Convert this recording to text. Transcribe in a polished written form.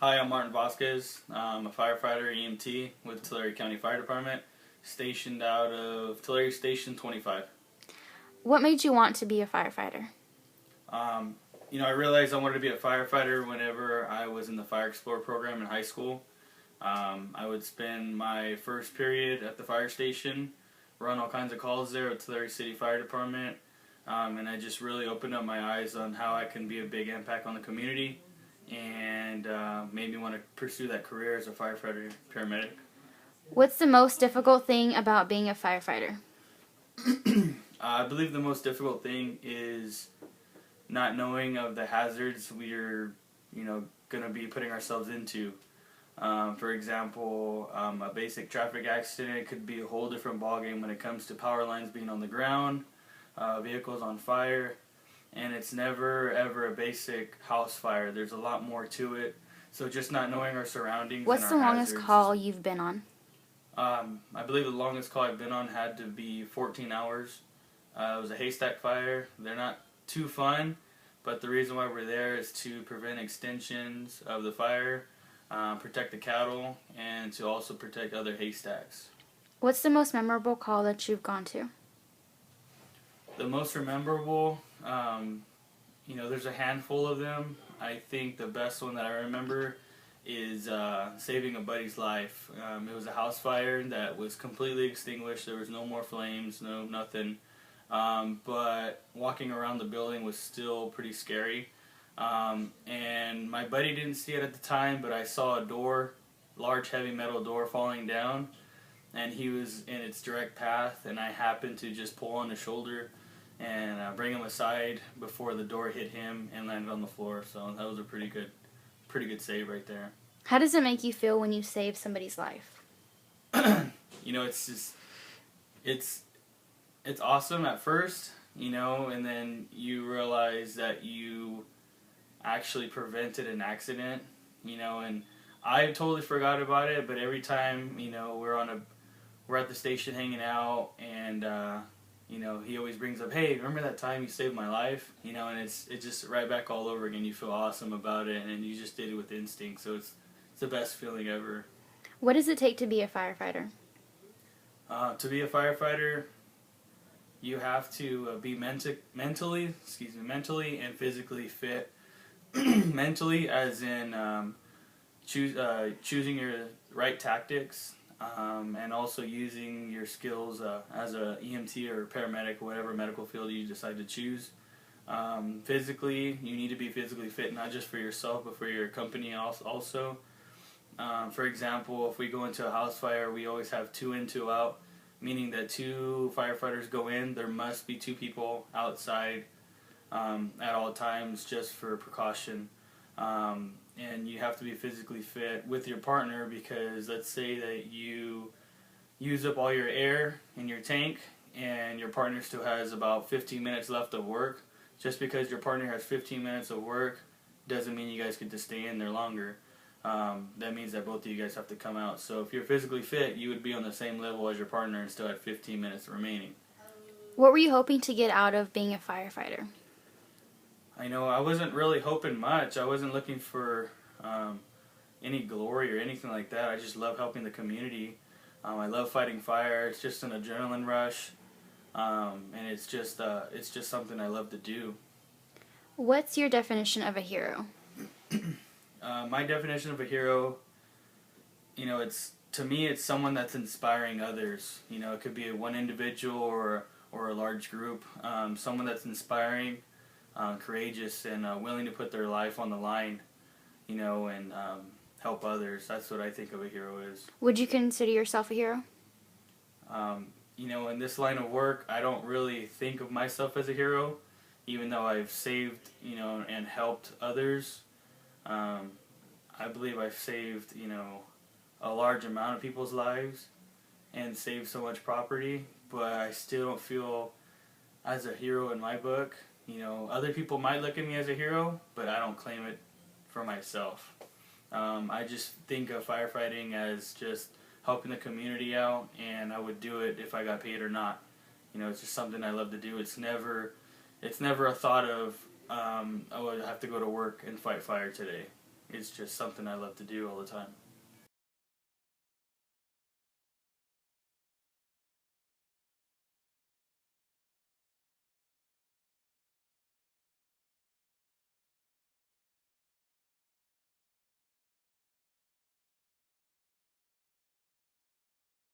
Hi, I'm Martin Vasquez. I'm a firefighter EMT with Tulare County Fire Department, stationed out of Tulare Station 25. What made you want to be a firefighter? I realized I wanted to be a firefighter whenever I was in the Fire Explorer program in high school. I would spend my first period at the fire station, run all kinds of calls there at Tulare City Fire Department, and I just really opened up my eyes on how I can be a big impact on the community, and made me want to pursue that career as a firefighter paramedic. What's the most difficult thing about being a firefighter? I believe the most difficult thing is not knowing of the hazards we're, going to be putting ourselves into. For example, a basic traffic accident could be a whole different ballgame when it comes to power lines being on the ground, vehicles on fire, and it's never ever a basic house fire. There's a lot more to it. So just not knowing our surroundings. What's and the our longest hazards. call you've been on? I believe the longest call I've been on had to be 14 hours. It was a haystack fire. They're not too fun, but the reason why we're there is to prevent extensions of the fire, protect the cattle, and to also protect other haystacks. What's the most memorable call that you've gone to? The most memorable, there's a handful of them. I think the best one that I remember is saving a buddy's life. It was a house fire that was completely extinguished. There was no more flames, no nothing. But walking around the building was still pretty scary. And my buddy didn't see it at the time, but I saw a door, large heavy metal door falling down, and he was in its direct path, and I happened to just pull on his shoulder and bring him aside before the door hit him and landed on the floor. So that was a pretty good save right there. How does it make you feel when you save somebody's life? It's awesome at first, and then you realize that you actually prevented an accident, and I totally forgot about it, but every time, we're at the station hanging out, and he always brings up, hey, remember that time you saved my life? And it's just right back all over again. You feel awesome about it, and you just did it with instinct, so it's the best feeling ever. What does it take to be a firefighter? To be a firefighter, you have to be mentally and physically fit. Mentally, as in choosing your right tactics, and also using your skills as a EMT or paramedic, whatever medical field you decide to choose. Physically, you need to be physically fit, not just for yourself, but for your company also. For example, if we go into a house fire, we always have 2 in, 2 out, meaning that 2 firefighters go in. There must be 2 people outside at all times, just for precaution. And you have to be physically fit with your partner, because let's say that you use up all your air in your tank and your partner still has about 15 minutes left of work. Just because your partner has 15 minutes of work doesn't mean you guys get to stay in there longer. That means that both of you guys have to come out. So if you're physically fit, you would be on the same level as your partner and still have 15 minutes remaining. What were you hoping to get out of being a firefighter? I wasn't really hoping much. I wasn't looking for any glory or anything like that. I just love helping the community. I love fighting fire. It's just an adrenaline rush, and it's just something I love to do. What's your definition of a hero? My definition of a hero, to me it's someone that's inspiring others. It could be one individual or a large group. Someone that's inspiring, courageous, and willing to put their life on the line, and help others. That's what I think of a hero is. Would you consider yourself a hero? In this line of work, I don't really think of myself as a hero, even though I've saved, and helped others. I believe I've saved, a large amount of people's lives and saved so much property, but I still don't feel as a hero in my book. Other people might look at me as a hero, but I don't claim it for myself. I just think of firefighting as just helping the community out, and I would do it if I got paid or not. It's just something I love to do. It's never a thought of, I have to go to work and fight fire today. it's just something I love to do all the time.